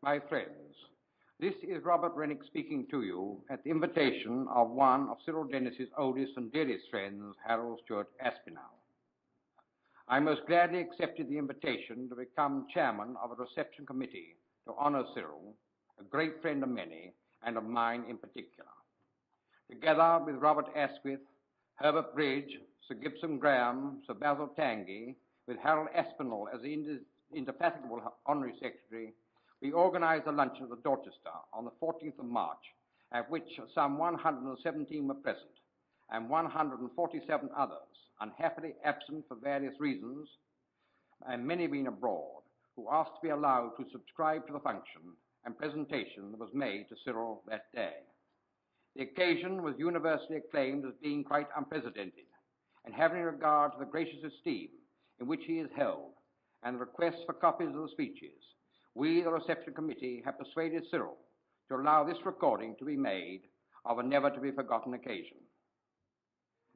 My friends, this is Robert Rennick speaking to you at the invitation of one of Cyril Dennis's oldest and dearest friends, Harold Stewart Aspinall. I most gladly accepted the invitation to become chairman of a reception committee to honor Cyril, a great friend of many, and of mine in particular. Together with Robert Asquith, Herbert Bridge, Sir Gibson Graham, Sir Basil Tanguy, with Harold Aspinall as the indefatigable honorary secretary, we organized a luncheon at the Dorchester on the 14th of March, at which some 117 were present, and 147 others, unhappily absent for various reasons, and many being abroad, who asked to be allowed to subscribe to the function and presentation that was made to Cyril that day. The occasion was universally acclaimed as being quite unprecedented, and having regard to the gracious esteem in which he is held, and the requests for copies of the speeches, we, the reception committee, have persuaded Cyril to allow this recording to be made of a never-to-be-forgotten occasion.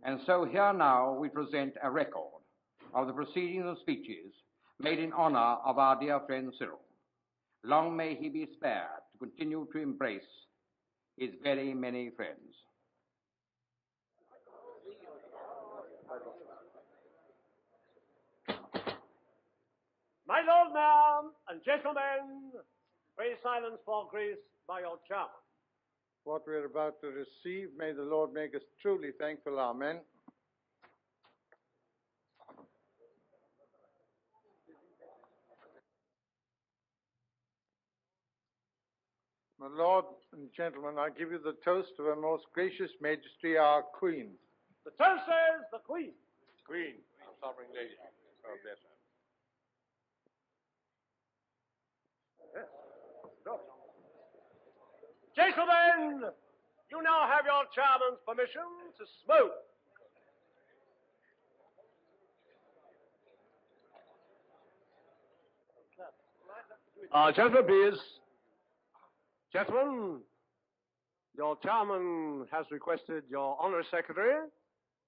And so here now we present a record of the proceedings and speeches made in honor of our dear friend Cyril. Long may he be spared to continue to embrace his very many friends. My Lord Mayor and gentlemen, pray silence for grace by your chairman. What we are about to receive, may the Lord make us truly thankful. Amen. My Lord and gentlemen, I give you the toast of Her Most Gracious Majesty, our Queen. The toast says the Queen. Queen, sovereign lady. God bless her. Yes, good. Gentlemen, you now have your chairman's permission to smoke. Gentlemen, please. Gentlemen, your chairman has requested your honorary secretary,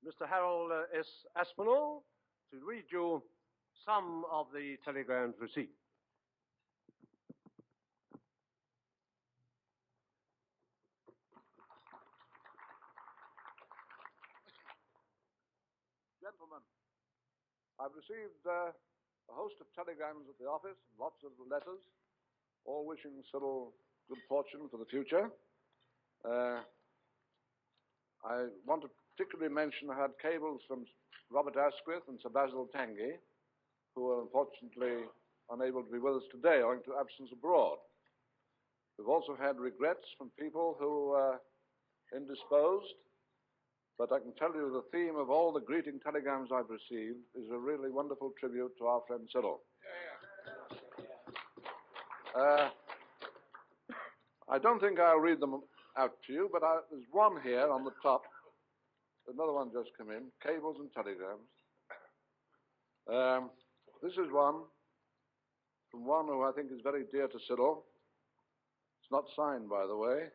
Mr. Harold S. Aspinall, to read you some of the telegrams received. Gentlemen, I've received a host of telegrams at the office, lots of letters, all wishing Cyril good fortune for the future. I want to particularly mention I had cables from Robert Asquith and Sir Basil Tanguy, who are unfortunately unable to be with us today owing to absence abroad. We've also had regrets from people who are indisposed, but I can tell you the theme of all the greeting telegrams I've received is a really wonderful tribute to our friend Cyril. I don't think I'll read them out to you, but there's one here on the top. Another one just come in, cables and telegrams. This is one from one who I think is very dear to Cyril. It's not signed, by the way.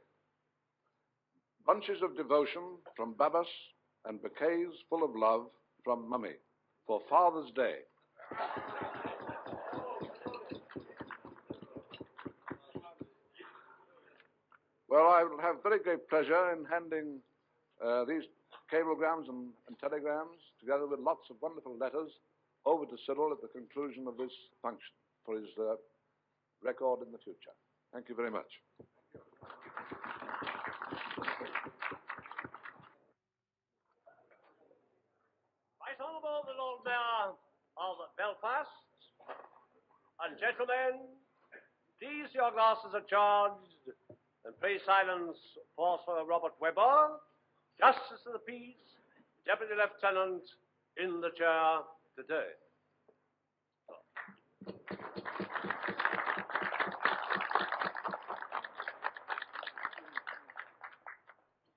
Bunches of devotion from Babas and bouquets full of love from Mummy for Father's Day. Well, I will have very great pleasure in handing these cablegrams and telegrams, together with lots of wonderful letters, over to Cyril at the conclusion of this function for his record in the future. Thank you very much. Right Honourable the Lord Mayor of Belfast, and gentlemen, these your glasses are charged, and pray silence for Sir Robert Webber, Justice of the Peace, Deputy Lieutenant in the chair today.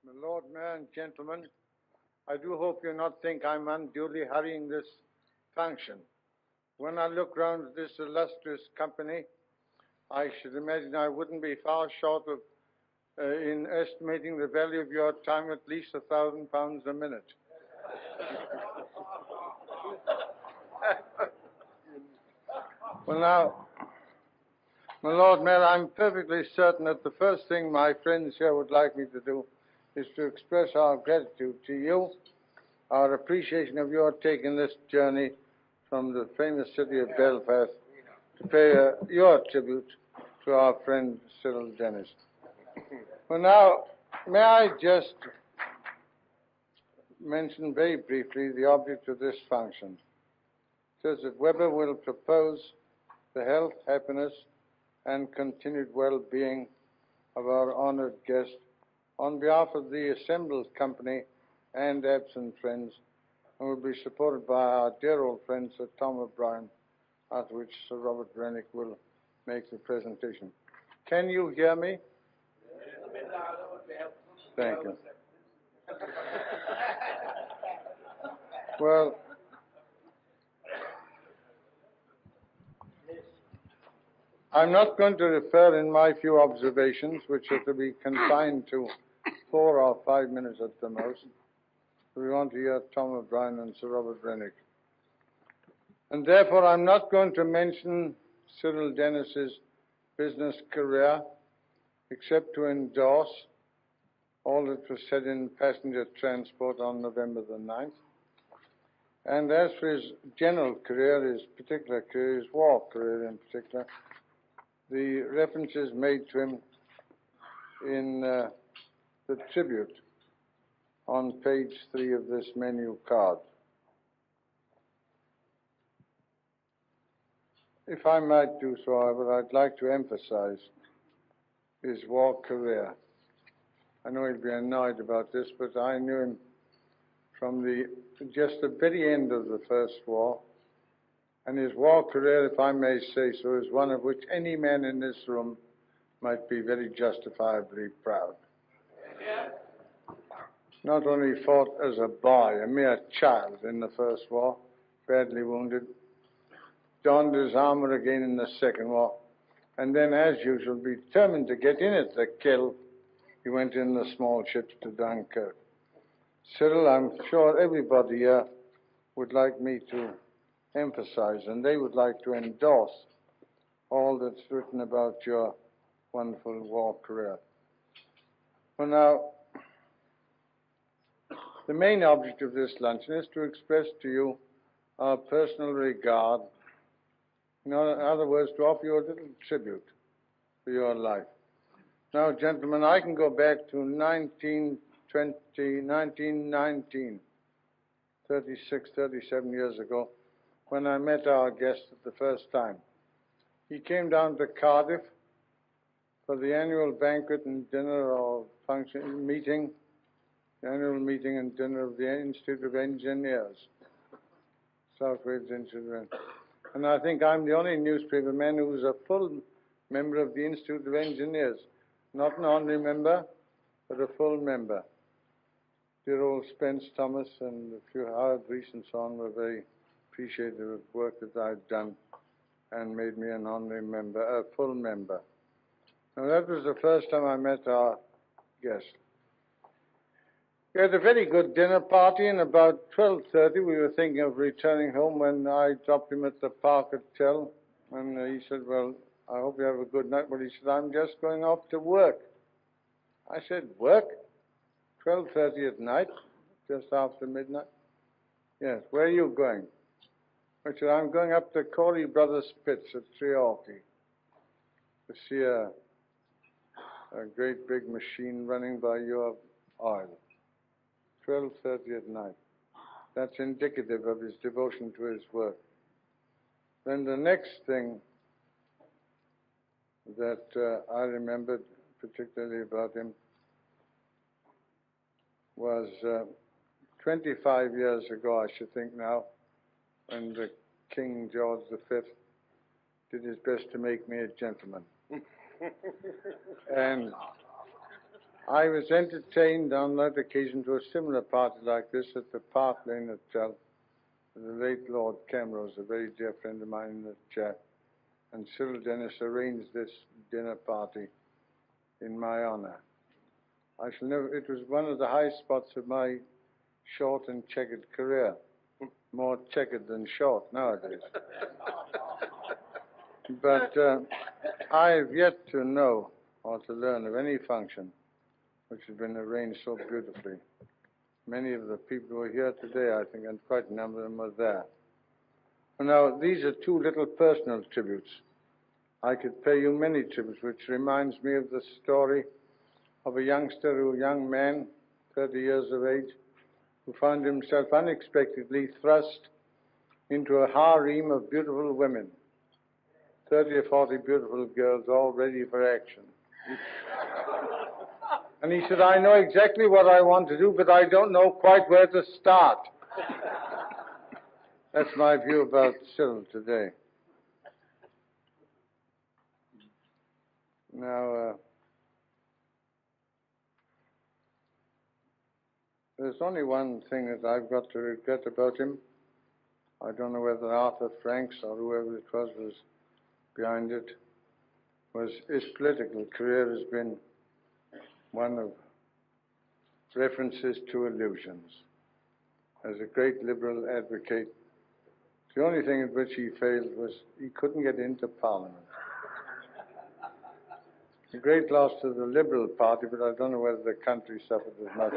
My Lord Mayor and gentlemen, I do hope you not think I'm unduly hurrying this function. When I look round at this illustrious company, I should imagine I wouldn't be far short of, in estimating the value of your time, at least £1,000 a minute. Well, now, My Lord Mayor, I'm perfectly certain that the first thing my friends here would like me to do is to express our gratitude to you, our appreciation of your taking this journey from the famous city of Belfast to pay your tribute to our friend Cyril Dennis. Well, now, may I just mention very briefly the object of this function. It says that Weber will propose the health, happiness, and continued well-being of our honored guest on behalf of the assembled company and absent friends, and will be supported by our dear old friend Sir Tom O'Brien, after which Sir Robert Rennick will make the presentation. Can you hear me? Thank you. Well, I'm not going to refer in my few observations, which are to be confined to 4 or 5 minutes at the most. We want to hear Tom O'Brien and Sir Robert Rennick. And therefore, I'm not going to mention Cyril Dennis's business career, except to endorse all that was said in passenger transport on November the 9th. And as for his general career, his particular career, his war career in particular, the references made to him in the tribute on page 3 of this menu card. If I might do so, however, I'd like to emphasize his war career. I know he'll be annoyed about this, but I knew him from just the very end of the First War, and his war career, if I may say so, is one of which any man in this room might be very justifiably proud. Not only fought as a boy, a mere child in the First War, badly wounded, donned his armor again in the Second War, and then, as usual, determined to get in at the kill, he went in the small ships to Dunkirk. Cyril, I'm sure everybody here would like me to emphasize, and they would like to endorse all that's written about your wonderful war career. Well, now, the main object of this luncheon is to express to you our personal regard, in other words, to offer you a little tribute for your life. Now, gentlemen, I can go back to 1919, 36, 37 years ago, when I met our guest for the first time. He came down to Cardiff for the annual banquet and dinner or function meeting, the annual meeting and dinner of the Institute of Engineers, South Wales Institute of Engineers. And I think I'm the only newspaper man who was a full member of the Institute of Engineers. Not an honorary member, but a full member. Dear old Spence Thomas and a few Howard Reese and so on were very appreciative of work that I'd done and made me an honorary member, a full member. Now, that was the first time I met our guest. We had a very good dinner party, and about 12:30 we were thinking of returning home when I dropped him at the Park Hotel, and he said, well, I hope you have a good night. Well, he said, I'm just going off to work. I said, work? 12:30 at night, just after midnight? Yes, where are you going? I said, I'm going up to Corey Brothers Pits at Treorchy to see a great big machine running by your oil. 12:30 at night. That's indicative of his devotion to his work. Then the next thing that I remembered particularly about him was 25 years ago, I should think now, when the King George V did his best to make me a gentleman. And I was entertained on that occasion to a similar party like this at the Park Lane Hotel. The late Lord Camrose, a very dear friend of mine in the chat, and Cyril Dennis arranged this dinner party in my honor. I shall never, it was one of the high spots of my short and checkered career. More checkered than short nowadays. But I've yet to know or to learn of any function which has been arranged so beautifully. Many of the people who are here today, I think, and quite a number of them are there. Now, these are two little personal tributes. I could pay you many tributes, which reminds me of the story of a young man, 30 years of age, who found himself unexpectedly thrust into a harem of beautiful women, 30 or 40 beautiful girls, all ready for action. And he said, I know exactly what I want to do, but I don't know quite where to start. That's my view about Cyril today. Now, there's only one thing that I've got to regret about him. I don't know whether Arthur Franks or whoever it was behind it. His political career has been one of references to illusions. As a great liberal advocate, the only thing in which he failed was he couldn't get into Parliament. A great loss to the Liberal Party, but I don't know whether the country suffered as much.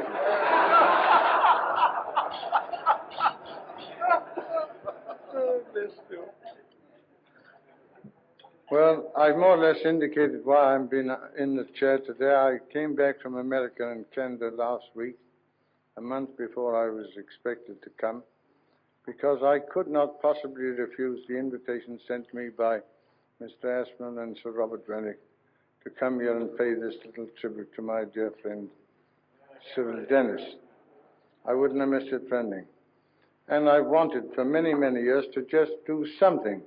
Well, I've more or less indicated why I've been in the chair today. I came back from America and Canada last week, a month before I was expected to come, because I could not possibly refuse the invitation sent to me by Mr. Aspinall and Sir Robert Rennick to come here and pay this little tribute to my dear friend, Cyril Dennis. I wouldn't have missed it for anything. And I wanted for many, many years to just do something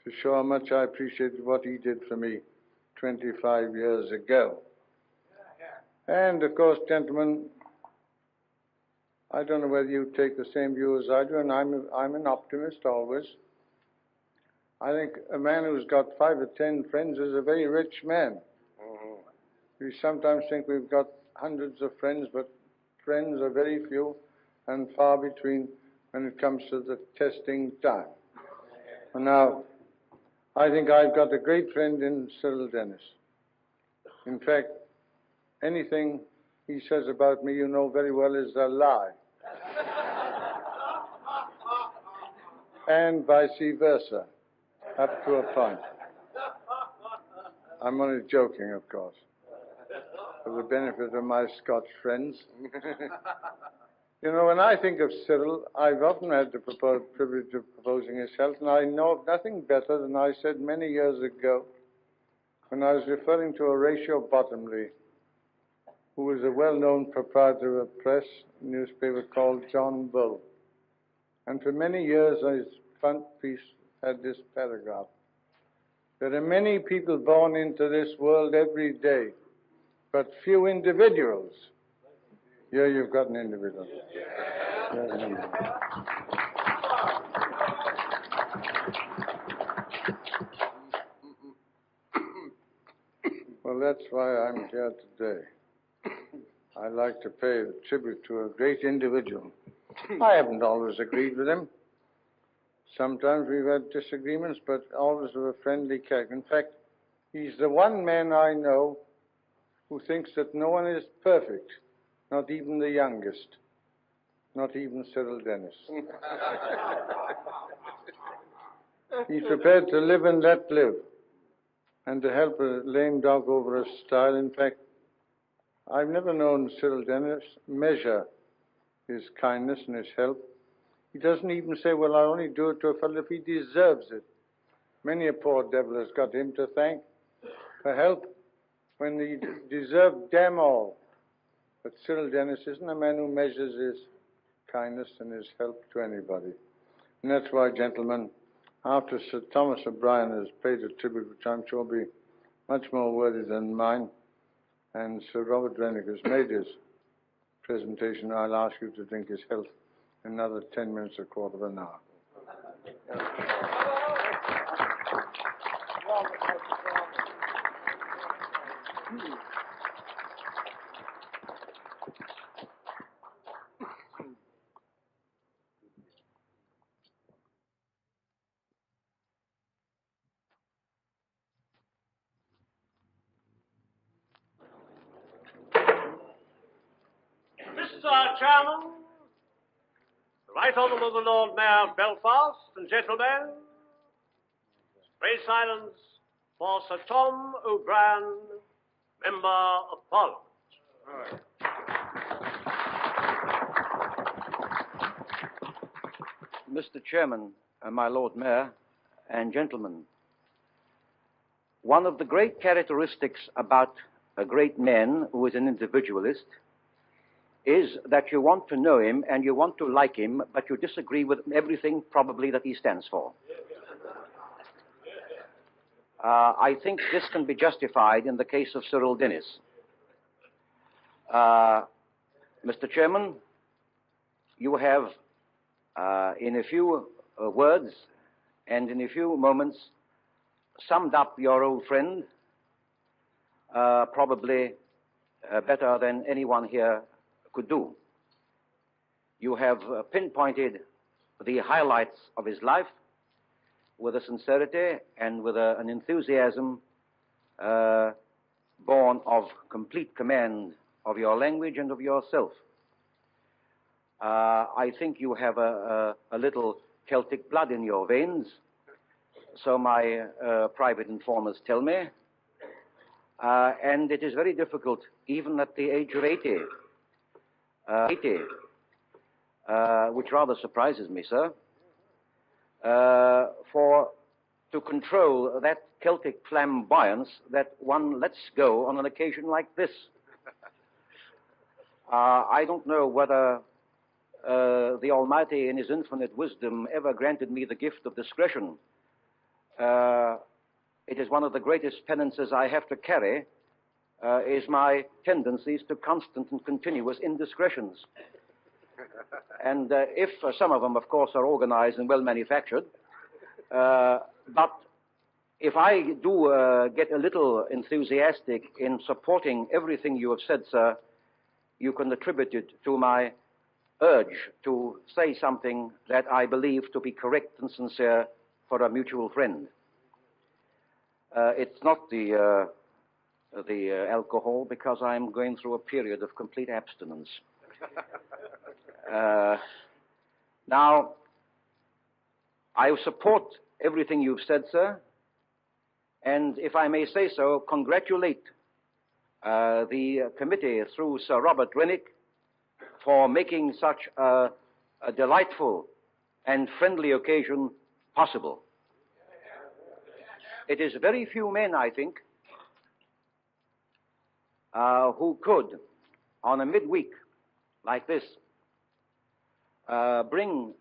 to show how much I appreciated what he did for me 25 years ago. And, of course, gentlemen, I don't know whether you take the same view as I do, and I'm an optimist always. I think a man who's got 5 or 10 friends is a very rich man. Mm-hmm. We sometimes think we've got hundreds of friends, but friends are very few and far between when it comes to the testing time. Now, I think I've got a great friend in Cyril Dennis. In fact, anything he says about me, you know very well, is a lie. And vice versa, up to a point. I'm only joking, of course, for the benefit of my Scotch friends. You know, when I think of Cyril, I've often had the privilege of proposing his health, and I know of nothing better than I said many years ago when I was referring to Horatio Bottomley, who was a well-known proprietor of a press newspaper called John Bull. And for many years, his front piece had this paragraph. There are many people born into this world every day, but few individuals. Here you've got an individual. Well, that's why I'm here today. I like to pay a tribute to a great individual. I haven't always agreed with him. Sometimes we've had disagreements, but always with a friendly character. In fact, he's the one man I know who thinks that no one is perfect, not even the youngest, not even Cyril Dennis. He's prepared to live and let live, and to help a lame dog over a stile. In fact, I've never known Cyril Dennis measure his kindness and his help. He doesn't even say, well, I'll only do it to a fellow if he deserves it. Many a poor devil has got him to thank for help when he deserved damn all. But Cyril Dennis isn't a man who measures his kindness and his help to anybody. And that's why, gentlemen, after Sir Thomas O'Brien has paid a tribute, which I'm sure will be much more worthy than mine, and Sir Robert Rennick has made his presentation, I'll ask you to drink his health in another 10 minutes, a quarter of an hour. Chairman, the Right Honourable the Lord Mayor of Belfast, and gentlemen, pray silence for Sir Tom O'Brien, Member of Parliament. Mr. Chairman, my Lord Mayor, and gentlemen, one of the great characteristics about a great man who is an individualist is that you want to know him and you want to like him, but you disagree with everything probably that he stands for. I think this can be justified in the case of Cyril Dennis. Mr. Chairman, you have, in a few words and in a few moments, summed up your old friend probably better than anyone here could do. You have pinpointed the highlights of his life with a sincerity and with an enthusiasm born of complete command of your language and of yourself. I think you have a little Celtic blood in your veins, so my private informers tell me. And it is very difficult, even at the age of 80, which rather surprises me, sir, to control that Celtic flamboyance that one lets go on an occasion like this. I don't know whether the Almighty in His infinite wisdom ever granted me the gift of discretion. It is one of the greatest penances I have to carry, is my tendencies to constant and continuous indiscretions. And if some of them, of course, are organized and well manufactured, but if I do get a little enthusiastic in supporting everything you have said, sir, you can attribute it to my urge to say something that I believe to be correct and sincere for a mutual friend. It's not the alcohol, because I'm going through a period of complete abstinence. Now, I support everything you've said, sir, and if I may say so, congratulate the committee through Sir Robert Rennick for making such a delightful and friendly occasion possible. It is very few men, I think, who could, on a midweek like this, bring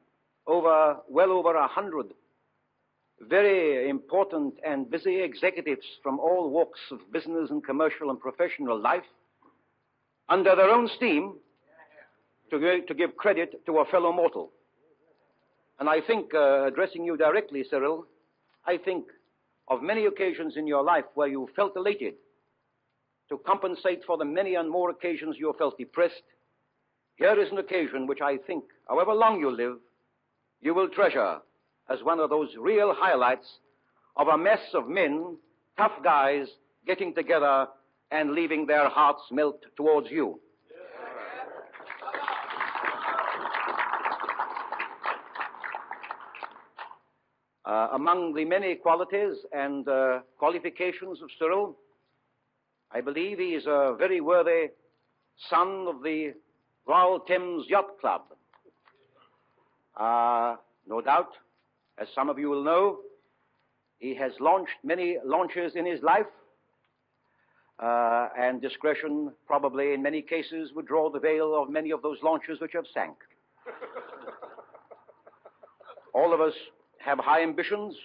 well over 100 very important and busy executives from all walks of business and commercial and professional life under their own steam to give credit to a fellow mortal. And I think, addressing you directly, Cyril, I think of many occasions in your life where you felt elated to compensate for the many and more occasions you felt depressed. Here is an occasion which I think, however long you live, you will treasure as one of those real highlights of a mess of men, tough guys, getting together and leaving their hearts melt towards you. Among the many qualities and qualifications of Cyril, I believe he is a very worthy son of the Royal Thames Yacht Club. No doubt, as some of you will know, he has launched many launches in his life, and discretion probably in many cases would draw the veil of many of those launches which have sank. All of us have high ambitions,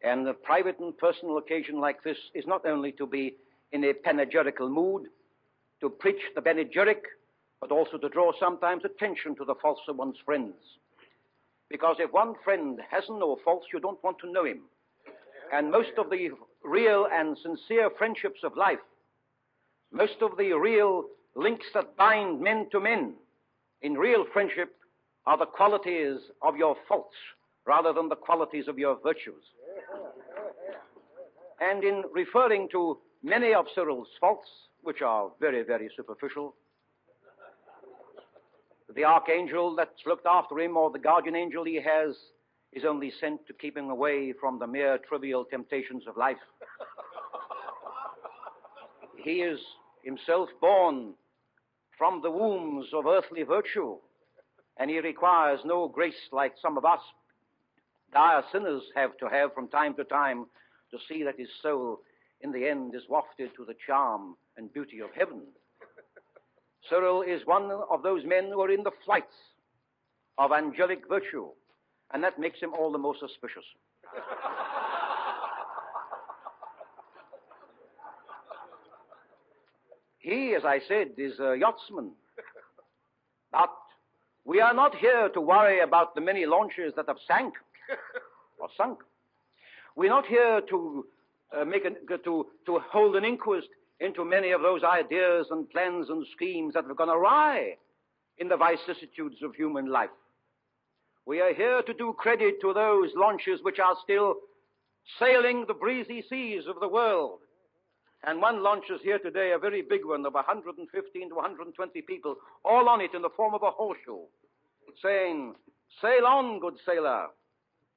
and a private and personal occasion like this is not only to be in a panegyrical mood, to preach the panegyric, but also to draw sometimes attention to the faults of one's friends. Because if one friend has no faults, you don't want to know him. And most of the real and sincere friendships of life, most of the real links that bind men to men in real friendship are the qualities of your faults rather than the qualities of your virtues. And in referring to many of Cyril's faults, which are very, very superficial, the archangel that's looked after him or the guardian angel he has is only sent to keep him away from the mere trivial temptations of life. He is himself born from the wombs of earthly virtue, and he requires no grace like some of us dire sinners have to have from time to time to see that his soul in the end is wafted to the charm and beauty of heaven. Cyril is one of those men who are in the flights of angelic virtue, and that makes him all the more suspicious. He, as I said, is a yachtsman. But we are not here to worry about the many launches that have sank or sunk. We're not here to to hold an inquest into many of those ideas and plans and schemes that have gone awry in the vicissitudes of human life. We are here to do credit to those launches which are still sailing the breezy seas of the world. And one launch is here today, a very big one of 115 to 120 people, all on it in the form of a horseshoe, saying, "Sail on, good sailor,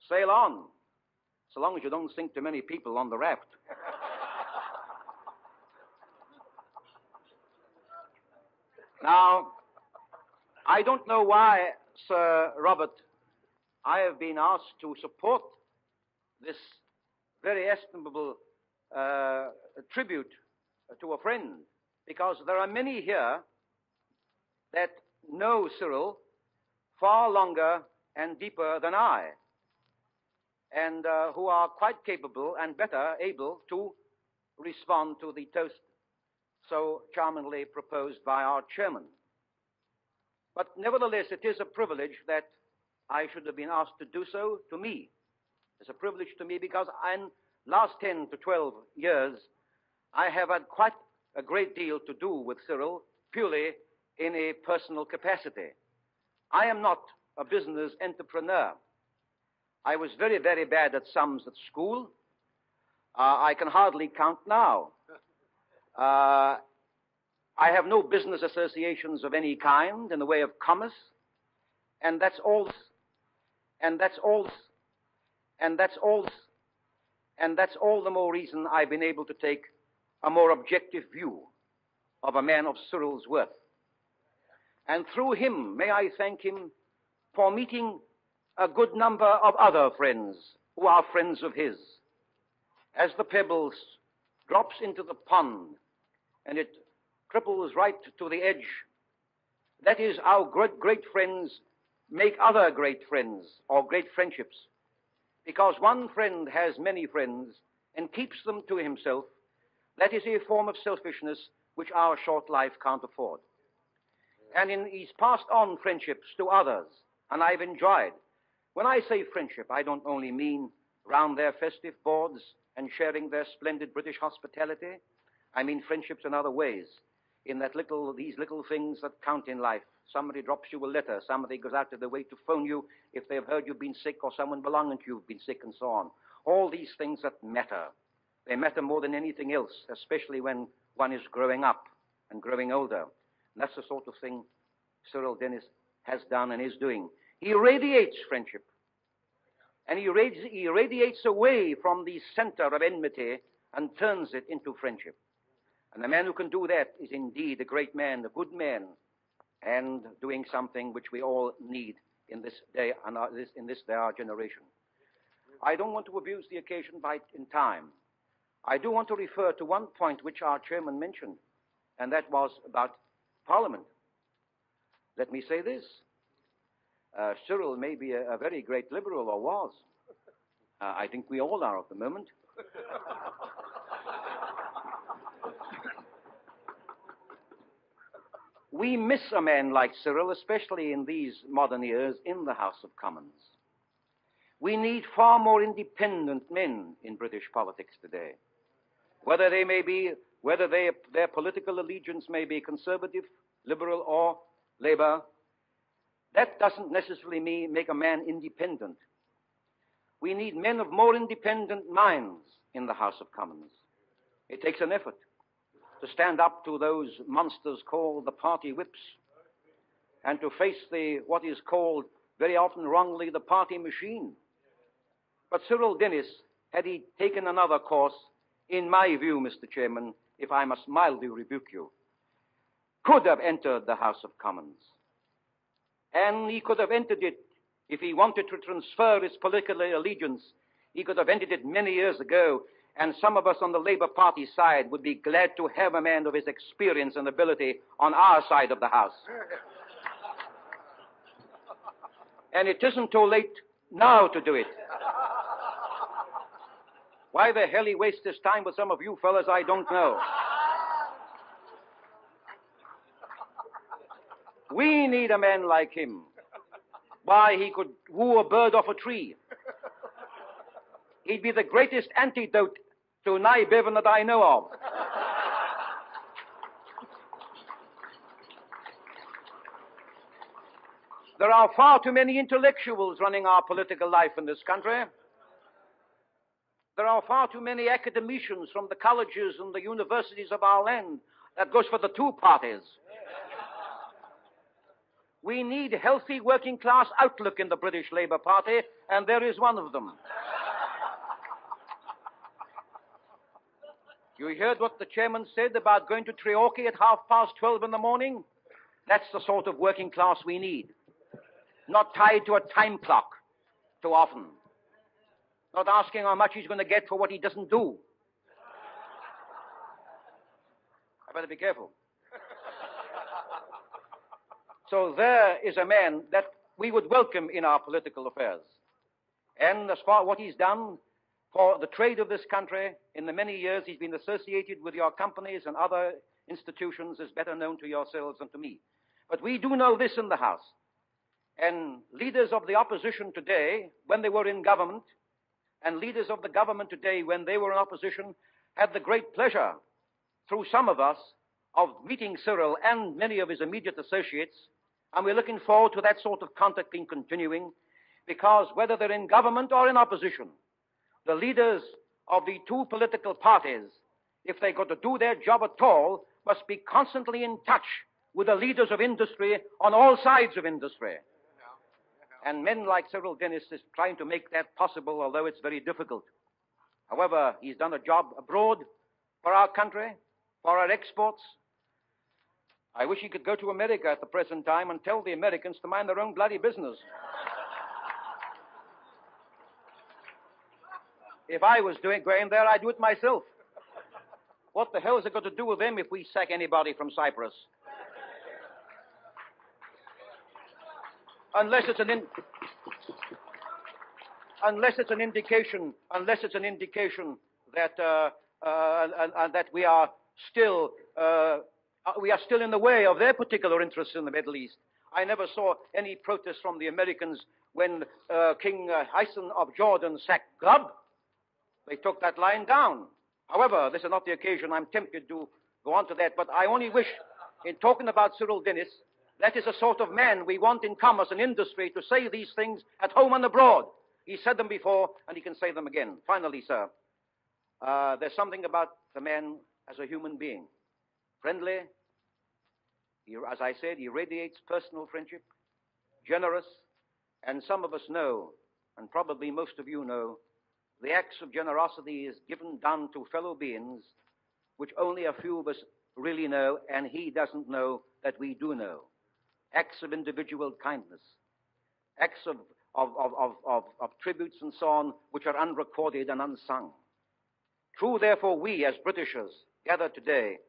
sail on," so long as you don't sink too many people on the raft. Now, I don't know why, Sir Robert, I have been asked to support this very estimable tribute to a friend, because there are many here that know Cyril far longer and deeper than I, and who are quite capable and better able to respond to the toast so charmingly proposed by our chairman. But nevertheless, it is a privilege that I should have been asked to do so to me. It's a privilege to me because in last 10 to 12 years, I have had quite a great deal to do with Cyril, purely in a personal capacity. I am not a business entrepreneur. I was very, very bad at sums at school. I can hardly count now. I have no business associations of any kind in the way of commerce, and that's all, and that's all, and that's all, and that's all the more reason I've been able to take a more objective view of a man of Cyril's worth. And through him, may I thank him for meeting a good number of other friends who are friends of his. As the pebbles drops into the pond and it cripples right to the edge, that is how great friends make other great friends or great friendships. Because one friend has many friends and keeps them to himself, that is a form of selfishness which our short life can't afford. And he's passed on friendships to others, and I've enjoyed. When I say friendship, I don't only mean round their festive boards and sharing their splendid British hospitality. I mean friendships in other ways, in that these little things that count in life. Somebody drops you a letter, somebody goes out of their way to phone you if they've heard you've been sick or someone belonging to you have been sick and so on. All these things that matter. They matter more than anything else, especially when one is growing up and growing older. And that's the sort of thing Cyril Dennis has done and is doing. He radiates friendship. And he radiates away from the center of enmity and turns it into friendship. And the man who can do that is indeed a great man, a good man, and doing something which we all need in this day and in this day our generation. I don't want to abuse the occasion in time. I do want to refer to one point which our chairman mentioned, and that was about Parliament. Let me say this. Cyril may be a very great liberal, or was. I think we all are at the moment. We miss a man like Cyril, especially in these modern years, in the House of Commons. We need far more independent men in British politics today. Whether their political allegiance may be Conservative, Liberal, or Labour, that doesn't necessarily make a man independent. We need men of more independent minds in the House of Commons. It takes an effort to stand up to those monsters called the party whips and to face what is called very often wrongly the party machine. But Cyril Dennis, had he taken another course, in my view, Mr. Chairman, if I must mildly rebuke you, could have entered the House of Commons. And he could have entered it if he wanted to transfer his political allegiance. He could have entered it many years ago, and some of us on the Labour Party side would be glad to have a man of his experience and ability on our side of the House. And it isn't too late now to do it. Why the hell he wastes his time with some of you fellas, I don't know. We need a man like him. Why, he could woo a bird off a tree. He'd be the greatest antidote to Nye Bevan that I know of. There are far too many intellectuals running our political life in this country. There are far too many academicians from the colleges and the universities of our land. That goes for the two parties. We need healthy working class outlook in the British Labour Party, and there is one of them. You heard what the chairman said about going to Treorchy at 12:30 in the morning? That's the sort of working class we need. Not tied to a time clock too often. Not asking how much he's going to get for what he doesn't do. I better be careful. So there is a man that we would welcome in our political affairs. And as far as what he's done for the trade of this country, in the many years he's been associated with your companies and other institutions, is better known to yourselves than to me. But we do know this in the House. And leaders of the opposition today, when they were in government, and leaders of the government today, when they were in opposition, had the great pleasure, through some of us, of meeting Cyril and many of his immediate associates, and we're looking forward to that sort of contact being continuing, because whether they're in government or in opposition, the leaders of the two political parties, if they're going to do their job at all, must be constantly in touch with the leaders of industry on all sides of industry. And men like Cyril Dennis is trying to make that possible, although it's very difficult. However, he's done a job abroad for our country, for our exports. I wish he could go to America at the present time and tell the Americans to mind their own bloody business. If I was going there, I'd do it myself. What the hell is it got to do with them if we sack anybody from Cyprus? Unless it's an indication that that we are still in the way of their particular interests in the Middle East. I never saw any protest from the Americans when King Hassan of Jordan sacked Gub. They took that line down. However, this is not the occasion. I'm tempted to go on to that, but I only wish, in talking about Cyril Dennis, that is a sort of man we want in commerce and industry to say these things at home and abroad. He said them before, and he can say them again. Finally, sir, there's something about the man as a human being. Friendly. As I said, he radiates personal friendship, generous, and some of us know, and probably most of you know, the acts of generosity is done to fellow beings, which only a few of us really know, and he doesn't know that we do know. Acts of individual kindness, acts of tributes and so on, which are unrecorded and unsung. True, therefore, we as Britishers gather today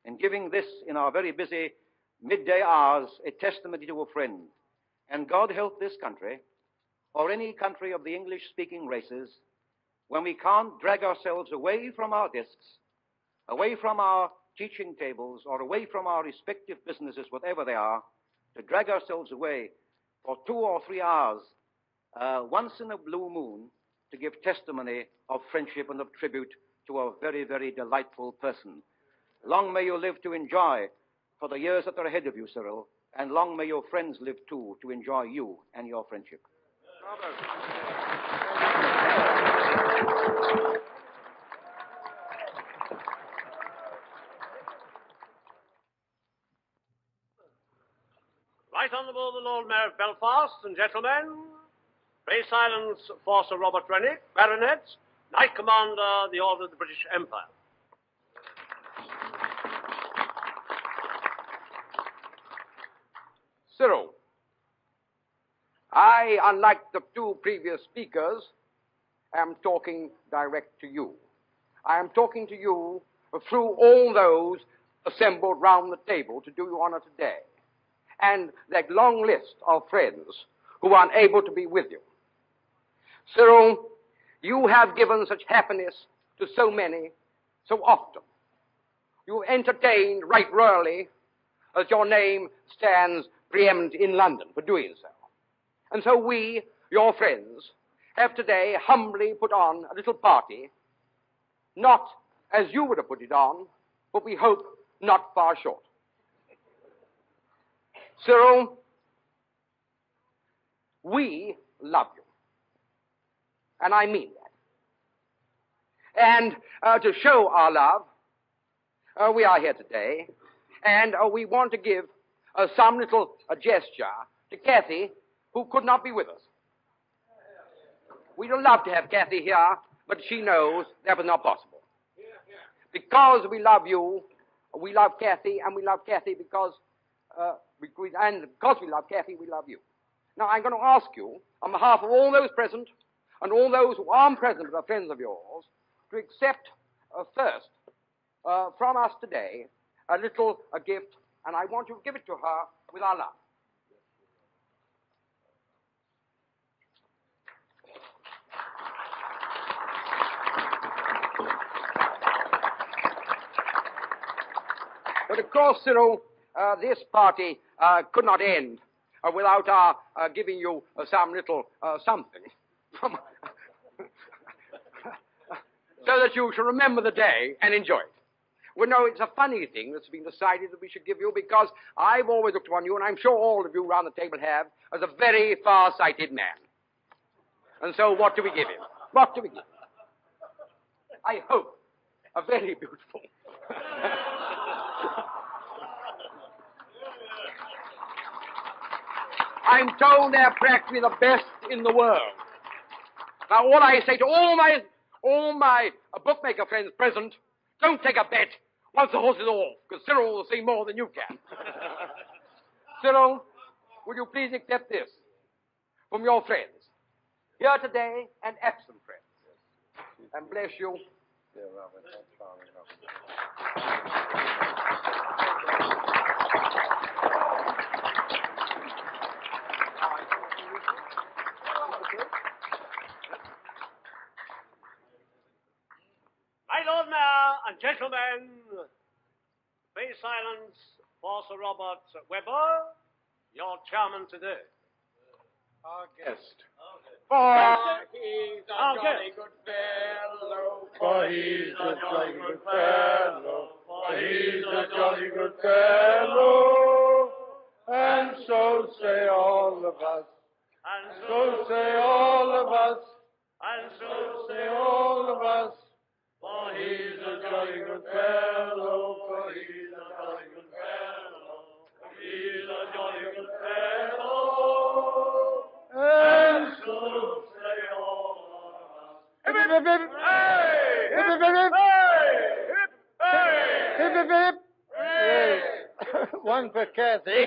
in giving this in our very busy midday hours a testimony to a friend. And God help this country, or any country of the English-speaking races, when we can't drag ourselves away from our desks, away from our teaching tables, or away from our respective businesses, whatever they are, to drag ourselves away for 2 or 3 hours, once in a blue moon, to give testimony of friendship and of tribute to a very, very delightful person. Long may you live to enjoy for the years that are ahead of you, Cyril, and long may your friends live too to enjoy you and your friendship. Right Honourable the Lord Mayor of Belfast and gentlemen, pray silence for Sir Robert Rennick, Baronet, Knight Commander, the Order of the British Empire. Cyril, I, unlike the two previous speakers, am talking direct to you. I am talking to you through all those assembled round the table to do you honor today, and that long list of friends who are unable to be with you. Cyril, you have given such happiness to so many, so often. You have entertained right royally, as your name stands preeminent in London for doing so. And so we, your friends, have today humbly put on a little party, not as you would have put it on, but we hope not far short. Cyril, we love you. And I mean that. And to show our love, we are here today, and we want to give some little gesture to Kathy, who could not be with us. We'd love to have Kathy here, but she knows that was not possible. Because we love you, we love Kathy, and we love Kathy because we love Kathy, we love you. Now, I'm going to ask you, on behalf of all those present, and all those who aren't present but are friends of yours, to accept first from us today a little gift, and I want you to give it to her with our love. But of course, Cyril, this party could not end without our giving you some little something. So that you shall remember the day and enjoy it. Well, no, it's a funny thing that's been decided that we should give you, because I've always looked upon you, and I'm sure all of you around the table have, as a very far-sighted man. And so what do we give him? What do we give him? I hope a very beautiful... I'm told they're practically the best in the world. Now, what I say to all my bookmaker friends present, don't take a bet once the horse is off, because Cyril will see more than you can. Cyril, will you please accept this from your friends, here today and absent friends, and bless you. Dear Robert, that's far enough. My Lord Mayor and gentlemen, please silence for Sir Robert Webber, your chairman today. Our guest. For he's a our jolly guest. good fellow. For he's a jolly good fellow. For he's a jolly good fellow. And so say all of us. And So say all of us. and So say all of us. For he's a jolly good fellow. For he's a jolly good fellow. He's a jolly good fellow. And so say all of us. Hip, hip, hip, hip. Hey! Hip, hip, hip, hip. Hey! Hip, hip, hip. Hey! One for Kathy.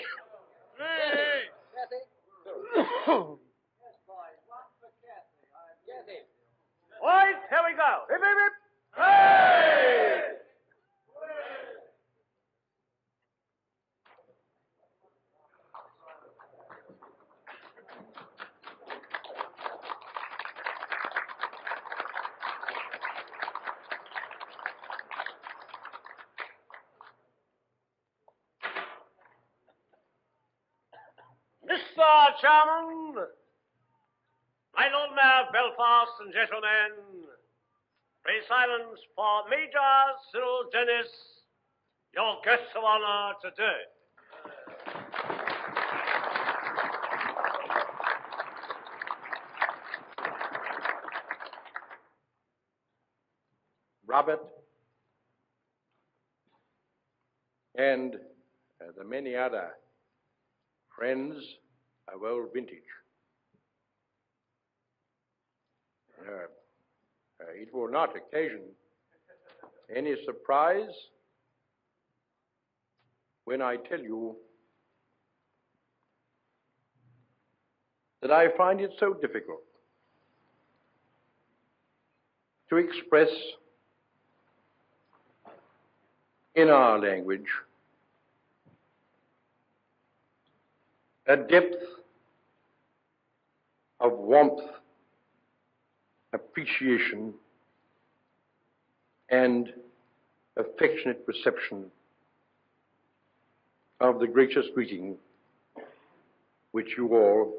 Right, here we go. Hip, hip, hip. Hey! Mr. Chairman, my Lord Mayor of Belfast and gentlemen, pray silence for Major Cyril Dennis, your guest of honor today. Robert, and the many other friends of old vintage. It will not occasion any surprise when I tell you that I find it so difficult to express in our language a depth of warmth, appreciation, and affectionate reception of the gracious greeting which you all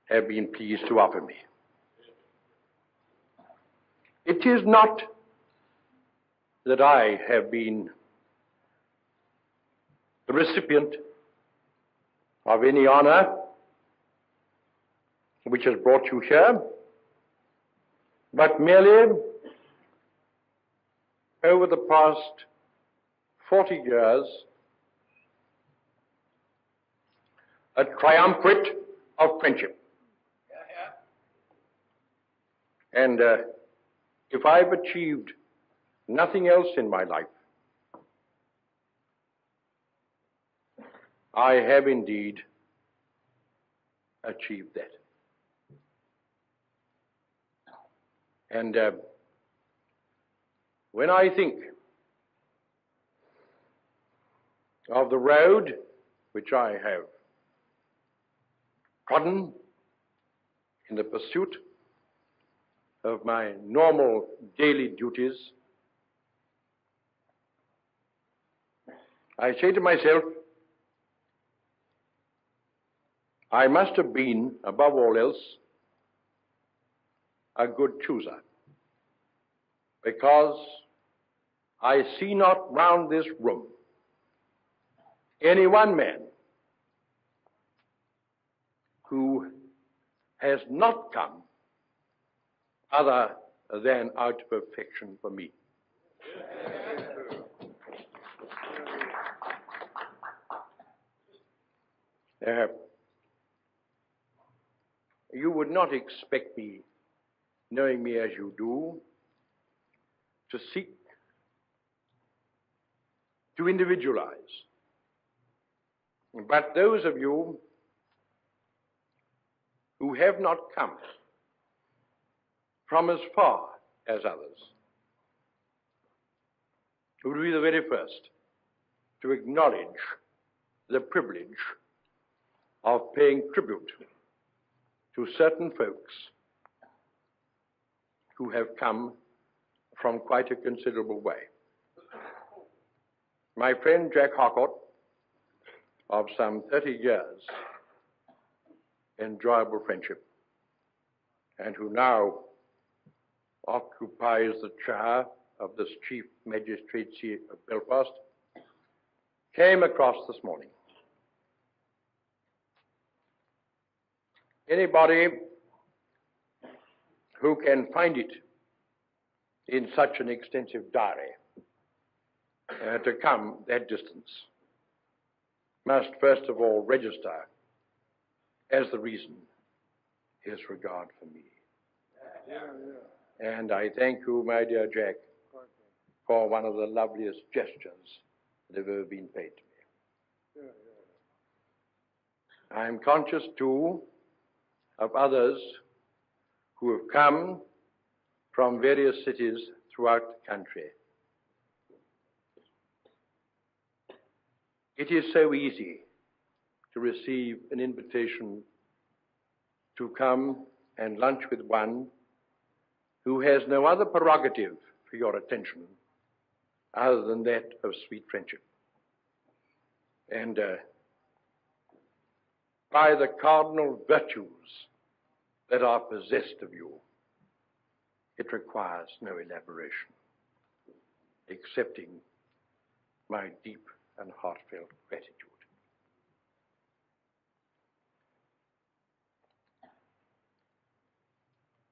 have been pleased to offer me. It is not that I have been the recipient of any honor which has brought you here, but merely over the past 40 years, a triumvirate of friendship. And if I've achieved nothing else in my life, I have indeed achieved that. And when I think of the road which I have trodden in the pursuit of my normal daily duties, I say to myself, I must have been, above all else, a good chooser, because I see not round this room any one man who has not come other than out of affection for me. You would not expect me, knowing me as you do, to seek to individualize. But those of you who have not come from as far as others would be the very first to acknowledge the privilege of paying tribute to certain folks who have come from quite a considerable way. My friend Jack Harcourt, of some 30 years enjoyable friendship, and who now occupies the chair of this Chief Magistracy of Belfast, came across this morning. Anybody who can find it in such an extensive diary to come that distance must first of all register as the reason his regard for me. And I thank you, my dear Jack, for one of the loveliest gestures that have ever been paid to me. I'm conscious, too, of others who have come from various cities throughout the country. It is so easy to receive an invitation to come and lunch with one who has no other prerogative for your attention other than that of sweet friendship. And by the cardinal virtues that are possessed of you, it requires no elaboration, excepting my deep and heartfelt gratitude.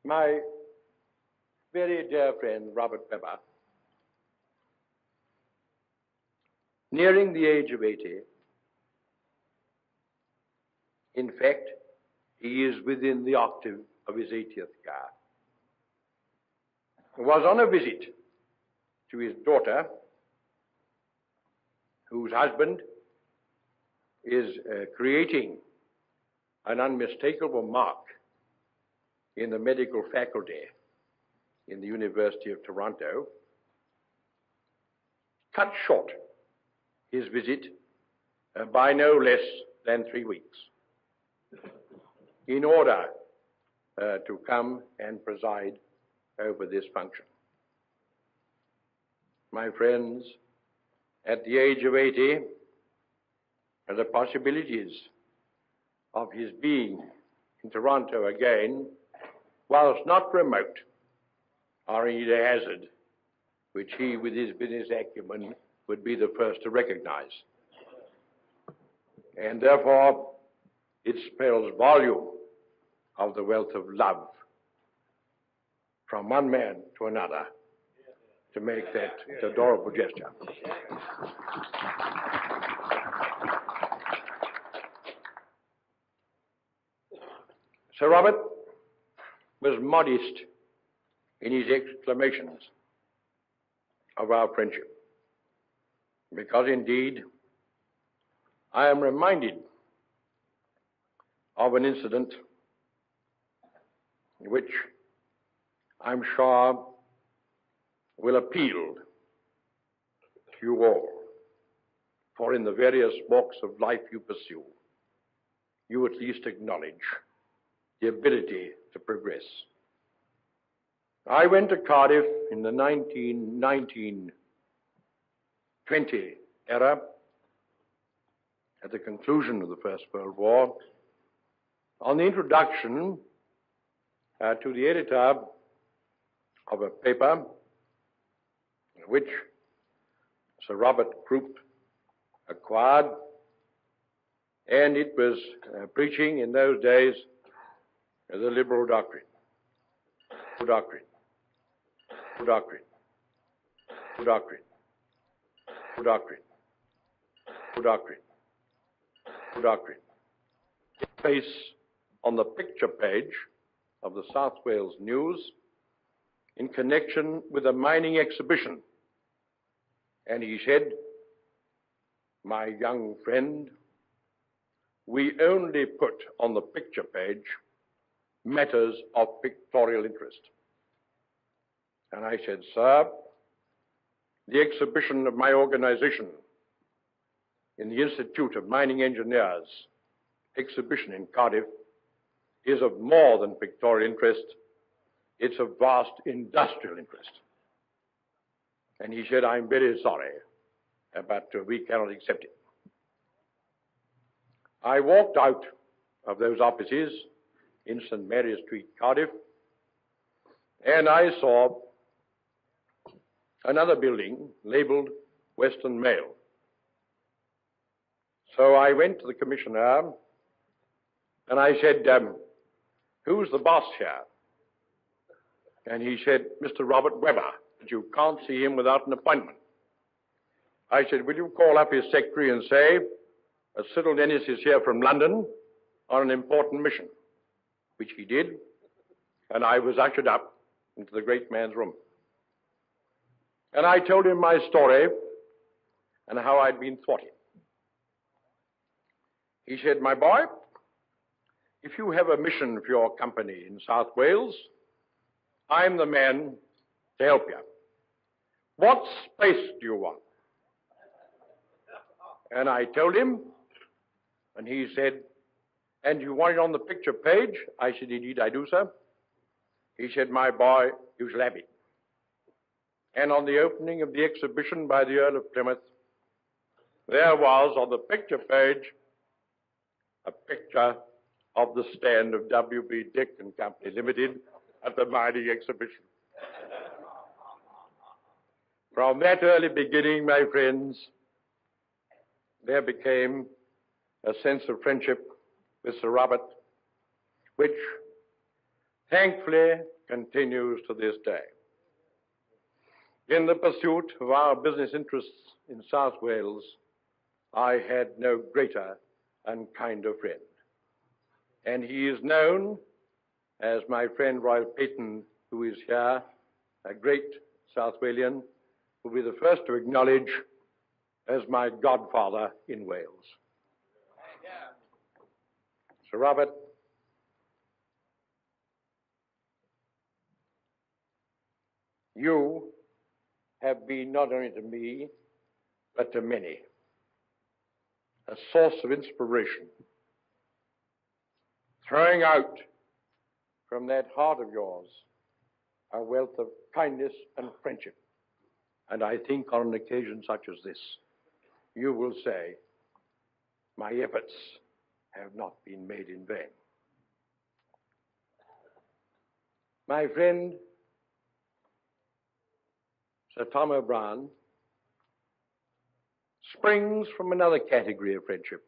My very dear friend, Robert Webber, nearing the age of 80, In fact, he is within the octave of his 80th year. He was on a visit to his daughter, whose husband is creating an unmistakable mark in the medical faculty in the University of Toronto, cut short his visit by no less than 3 weeks in order to come and preside over this function. My friends, at the age of 80, the possibilities of his being in Toronto again, whilst not remote, are indeed a hazard which he, with his business acumen, would be the first to recognize. And therefore, it spells volume of the wealth of love from one man to another to make that adorable gesture. Sir Robert was modest in his exclamations of our friendship, because indeed I am reminded of an incident which I'm sure will appeal to you all, for in the various walks of life you pursue, you at least acknowledge the ability to progress. I went to Cardiff in the 1920 era, at the conclusion of the First World War, on the introduction to the editor of a paper which Sir Robert Croup acquired, and it was preaching in those days the liberal doctrine. Doctrine. Doctrine. Doctrine. Doctrine. Doctrine. Doctrine. Place on the picture page of the South Wales News in connection with a mining exhibition. And he said, "My young friend, we only put on the picture page matters of pictorial interest." And I said, "Sir, the exhibition of my organization in the Institute of Mining Engineers exhibition in Cardiff is of more than pictorial interest. It's of vast industrial interest." And he said, "I'm very sorry, but we cannot accept it." I walked out of those offices in St. Mary's Street, Cardiff, and I saw another building labeled Western Mail. So I went to the commissioner and I said, "Who's the boss here?" And he said, "Mr. Robert Webber, but you can't see him without an appointment." I said, "Will you call up his secretary and say that Cyril Dennis is here from London on an important mission?" Which he did, and I was ushered up into the great man's room. And I told him my story and how I'd been thwarted. He said, "My boy, if you have a mission for your company in South Wales, I'm the man to help you. What space do you want?" And I told him, and he said, "And you want it on the picture page?" I said, "Indeed I do, sir." He said, "My boy, you shall have it." And on the opening of the exhibition by the Earl of Plymouth, there was on the picture page a picture of the stand of W.B. Dick and Company Limited at the mining exhibition. From that early beginning, my friends, there became a sense of friendship with Sir Robert, which thankfully continues to this day. In the pursuit of our business interests in South Wales, I had no greater and kinder friend. And he is known as my friend Roy Peyton, who is here, a great South Walian, will be the first to acknowledge as my godfather in Wales. Sir Robert, you have been not only to me, but to many, a source of inspiration, throwing out from that heart of yours a wealth of kindness and friendship. And I think on an occasion such as this, you will say, my efforts have not been made in vain. My friend, Sir Tom O'Brien, springs from another category of friendship.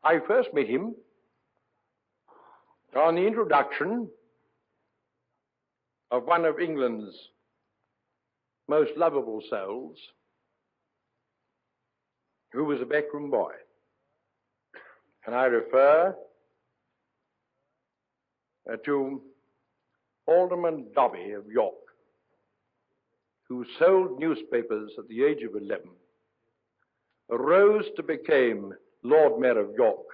I first met him on the introduction of one of England's most lovable souls, who was a backroom boy. And I refer to Alderman Dobby of York, who sold newspapers at the age of 11, rose to become Lord Mayor of York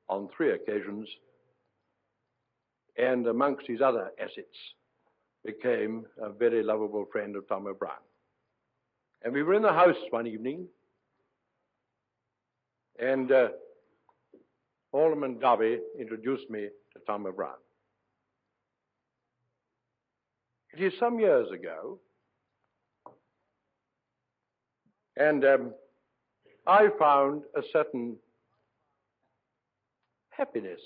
on 3 occasions, and amongst his other assets, became a very lovable friend of Tom O'Brien. And we were in the house one evening, and Alderman Dobby introduced me to Tom O'Brien. It is some years ago, and I found a certain happiness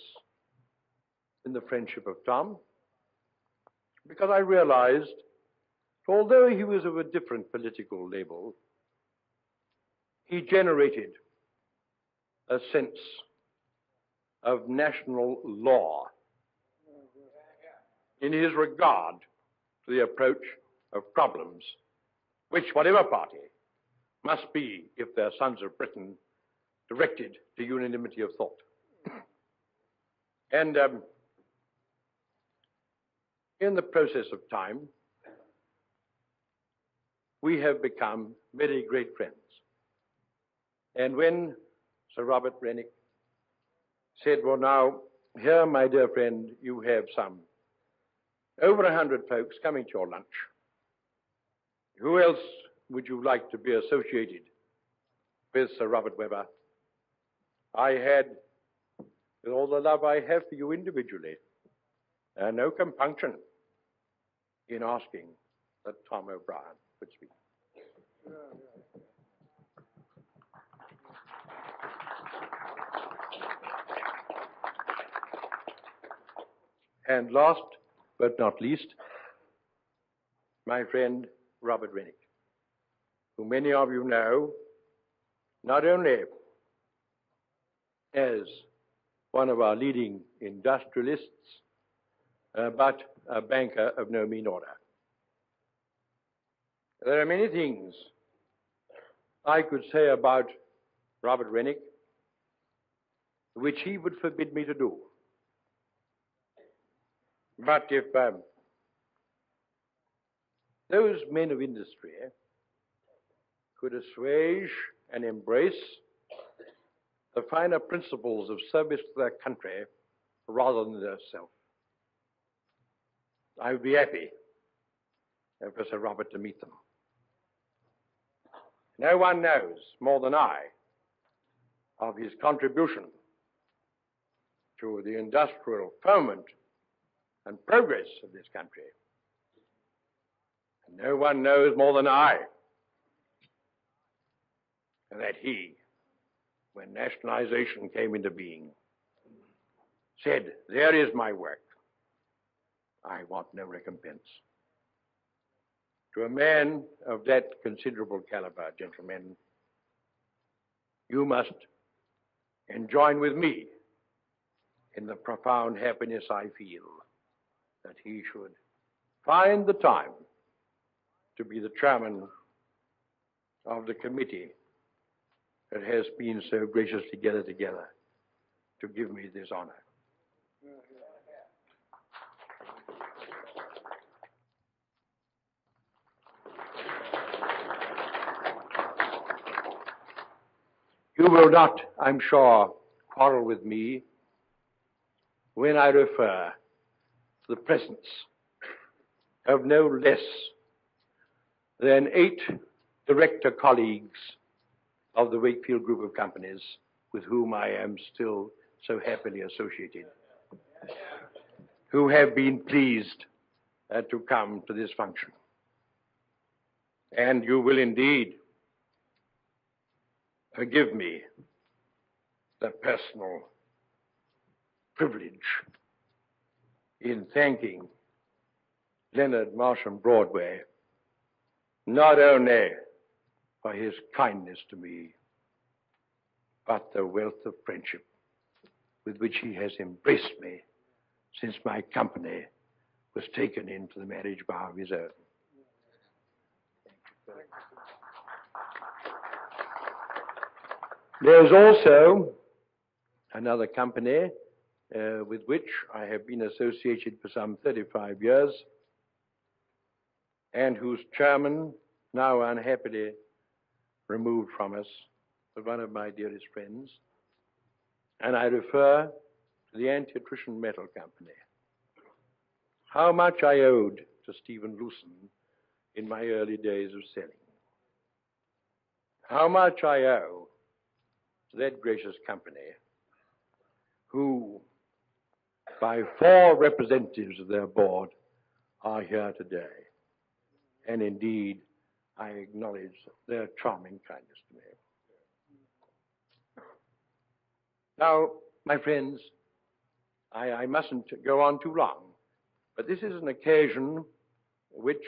in the friendship of Tom, because I realized, although he was of a different political label, he generated a sense of national law in his regard to the approach of problems which, whatever party, must be, if they're sons of Britain, directed to unanimity of thought. And in the process of time, we have become very great friends. And when Sir Robert Rennick said, well, now, here, my dear friend, you have some over 100 folks coming to your lunch. Who else would you like to be associated with Sir Robert Webber? I had, with all the love I have for you individually, no compunction in asking that Tom O'Brien would speak. And last but not least, my friend Robert Rennick, who many of you know not only as one of our leading industrialists, but a banker of no mean order. There are many things I could say about Robert Rennick which he would forbid me to do. But if those men of industry could assuage and embrace the finer principles of service to their country rather than their self, I would be happy for Sir Robert to meet them. No one knows more than I of his contribution to the industrial ferment and progress of this country. And no one knows more than I that he, when nationalization came into being, said, there is my work. I want no recompense. To a man of that considerable caliber, gentlemen, you must join with me in the profound happiness I feel that he should find the time to be the chairman of the committee that has been so graciously gathered together to give me this honor. You will not, I'm sure, quarrel with me when I refer to the presence of no less than 8 director colleagues of the Wakefield group of companies with whom I am still so happily associated, who have been pleased to come to this function. And you will indeed forgive me the personal privilege in thanking Leonard Marsham Broadway not only for his kindness to me, but the wealth of friendship with which he has embraced me since my company was taken into the marriage vow of his own. There's also another company with which I have been associated for some 35 years and whose chairman, now unhappily removed from us, was one of my dearest friends. And I refer to the Anti-Attrition Metal Company. How much I owed to Stephen Lewson in my early days of selling. How much I owe to that gracious company who, by 4 representatives of their board, are here today. And indeed, I acknowledge their charming kindness to me. Now, my friends, I mustn't go on too long, but this is an occasion which,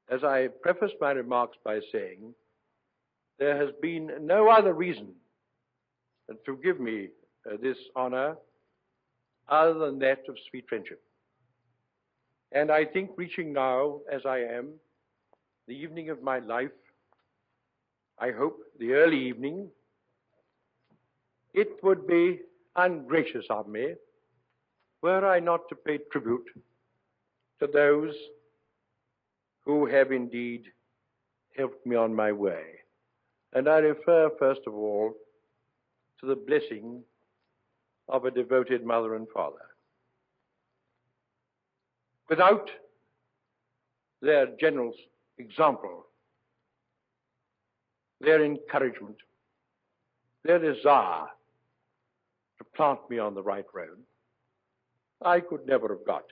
as I prefaced my remarks by saying, there has been no other reason to give me this honor other than that of sweet friendship. And I think reaching now, as I am, the evening of my life, I hope the early evening, it would be ungracious of me were I not to pay tribute to those who have indeed helped me on my way. And I refer, first of all, to the blessing of a devoted mother and father. Without their general example, their encouragement, their desire to plant me on the right road, I could never have got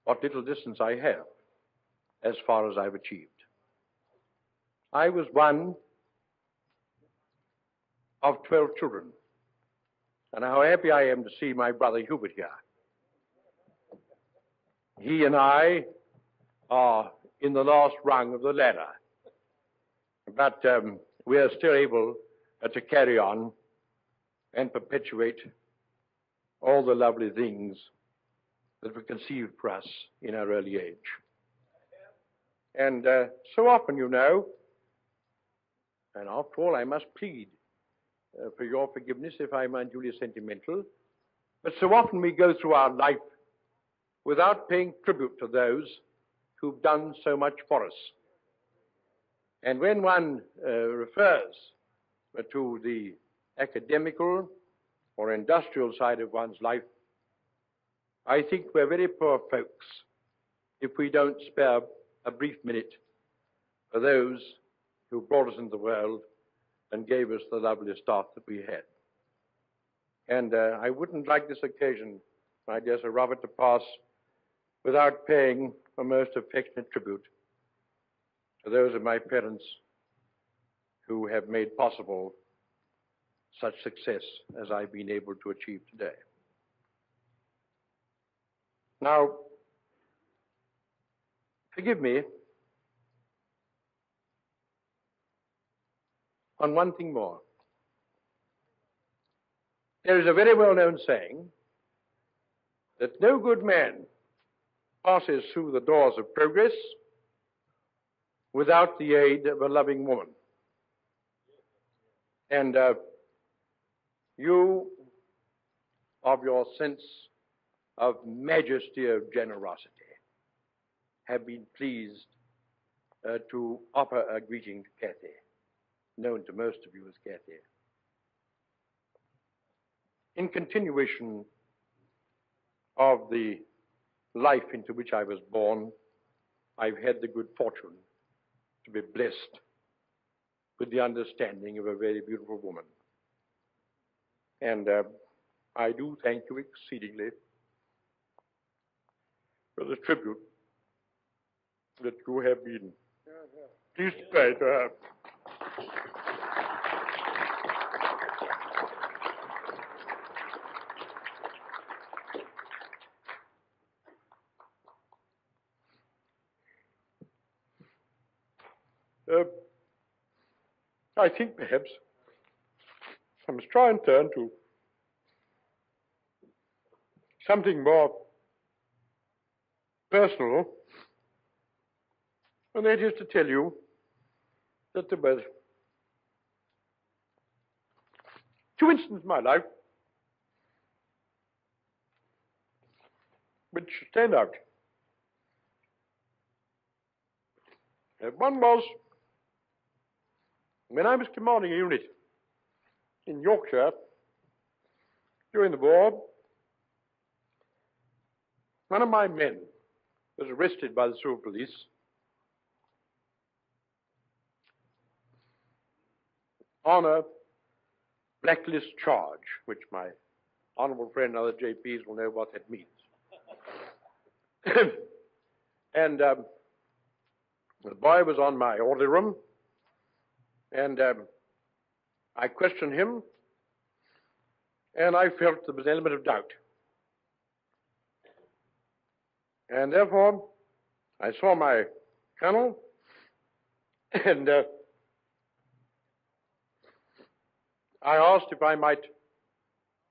what little distance I have as far as I've achieved. I was one of 12 children, and how happy I am to see my brother Hubert here. He and I are in the last rung of the ladder, but we are still able to carry on and perpetuate all the lovely things that were conceived for us in our early age. And so often, you know, and after all, I must plead for your forgiveness if I'm unduly sentimental, but so often we go through our life without paying tribute to those who've done so much for us. And when one refers to the academical or industrial side of one's life, I think we're very poor folks if we don't spare a brief minute for those who brought us into the world and gave us the lovely start that we had. And I wouldn't like this occasion, my dear Sir Robert, to pass without paying a most affectionate tribute to those of my parents who have made possible such success as I've been able to achieve today. Now, forgive me on one thing more. There is a very well-known saying that no good man passes through the doors of progress without the aid of a loving woman. And you, of your sense of majesty of generosity, have been pleased to offer a greeting to Kathy, known to most of you as Kathy. In continuation of the life into which I was born, I've had the good fortune to be blessed with the understanding of a very beautiful woman. And I do thank you exceedingly for the tribute that you have been pleased to pay to her. I think perhaps I must try and turn to something more personal, and that is to tell you that there were two incidents in my life which stand out. One was when I was commanding a unit in Yorkshire during the war. One of my men was arrested by the civil police on a blacklist charge, which my honorable friend and other JPs will know what that means. And the boy was on my orderly room, and I questioned him, and I felt there was an element of doubt. And therefore, I saw my colonel, and I asked if I might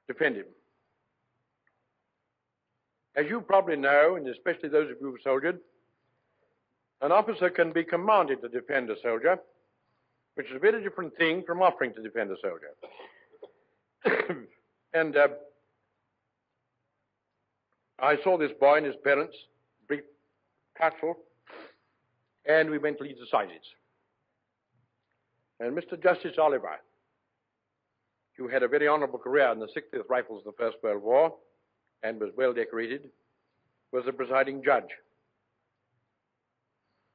defend him. As you probably know, and especially those of you who've soldiered, an officer can be commanded to defend a soldier, which is a very different thing from offering to defend a soldier. And I saw this boy and his parents, brief Castrol, and we went to Leeds Assizes. And Mr. Justice Oliver, who had a very honorable career in the 60th Rifles of the First World War and was well decorated, was the presiding judge.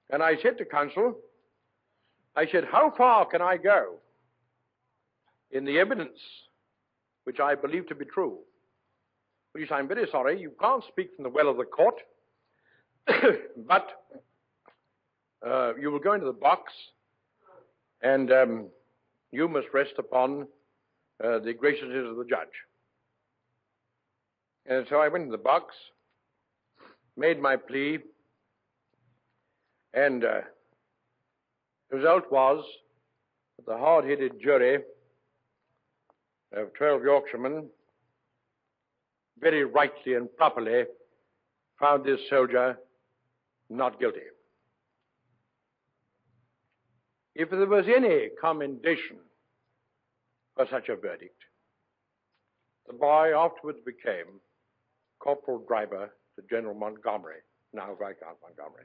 And I said to counsel, I said, how far can I go in the evidence which I believe to be true? Well, he said, I'm very sorry, you can't speak from the well of the court, but you will go into the box and you must rest upon the graciousness of the judge. And so I went into the box, made my plea, and the result was that the hard-headed jury of 12 Yorkshiremen very rightly and properly found this soldier not guilty. If there was any commendation for such a verdict, the boy afterwards became corporal driver to General Montgomery, now Viscount Montgomery.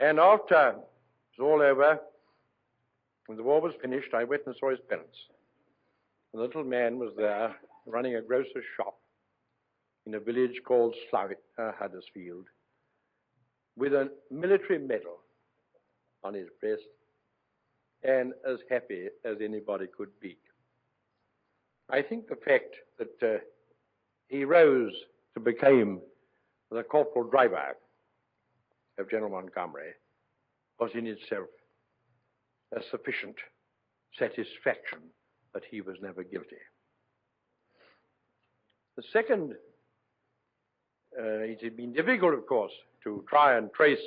And after it was all over, when the war was finished, I went and saw his parents. The little man was there running a grocer's shop in a village called Huddersfield with a military medal on his breast and as happy as anybody could be. I think the fact that he rose to become the corporal driver of General Montgomery was in itself a sufficient satisfaction that he was never guilty. The second, it had been difficult, of course, to try and trace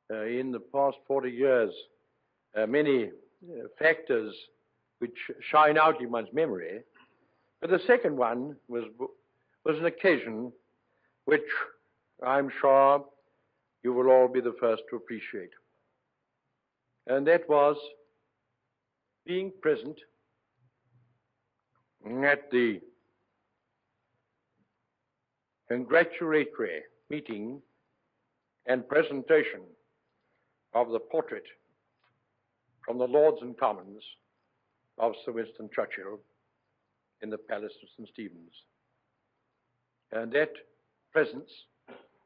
in the past 40 years many factors which shine out in one's memory. But the second one was an occasion which I'm sure you will all be the first to appreciate. And that was being present at the congratulatory meeting and presentation of the portrait from the Lords and Commons of Sir Winston Churchill in the Palace of St. Stephen's. And that presence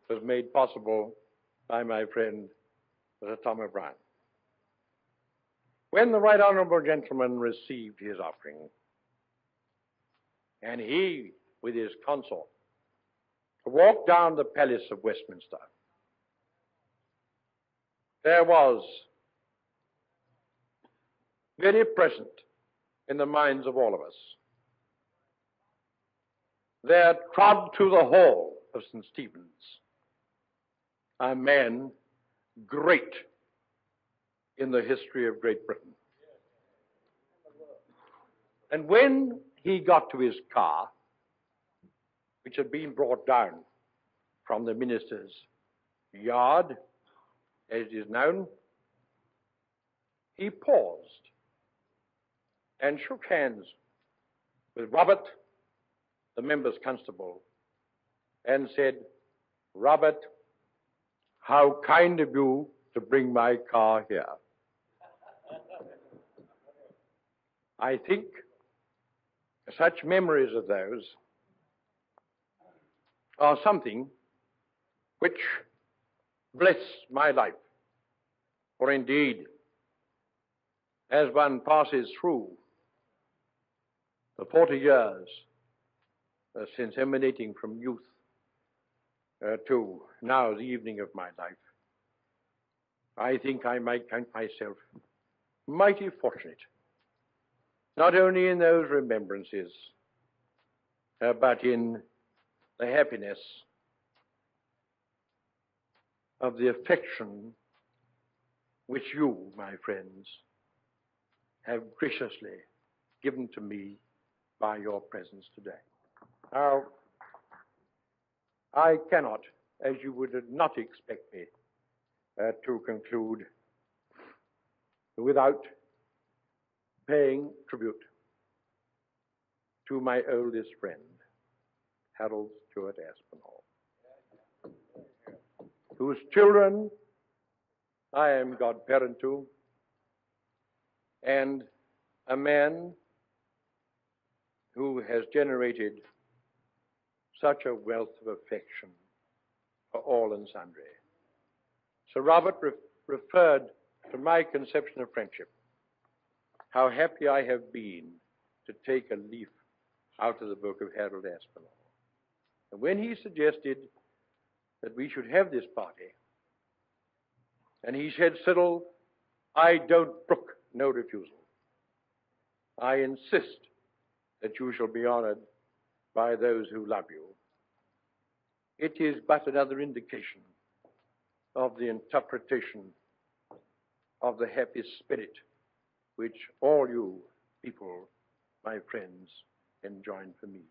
was made possible by my friend, Sir Tom O'Brien. When the right honourable gentleman received his offering, and he, with his consort, walked down the Palace of Westminster, there was very present in the minds of all of us, there trod to the hall of St. Stephen's a man great in the history of Great Britain. And when he got to his car, which had been brought down from the minister's yard, as is known, he paused and shook hands with Robert, the member's constable, and said, "Robert, how kind of you to bring my car here." I think such memories of those are something which bless my life. For indeed, as one passes through the 40 years since emanating from youth to now the evening of my life, I think I might count myself mighty fortunate, not only in those remembrances, but in the happiness of the affection which you, my friends, have graciously given to me by your presence today. Now, I cannot, as you would not expect me to conclude, without paying tribute to my oldest friend, Harold Stewart Aspinall, whose children I am godparent to, and a man who has generated such a wealth of affection for all and sundry. Sir Robert referred to my conception of friendship, how happy I have been to take a leaf out of the book of Harold Aspinall. And when he suggested that we should have this party, and he said, "Cyril, I don't brook no refusal. I insist that you shall be honored by those who love you," it is but another indication of the interpretation of the happy spirit which all you people, my friends, enjoin for me.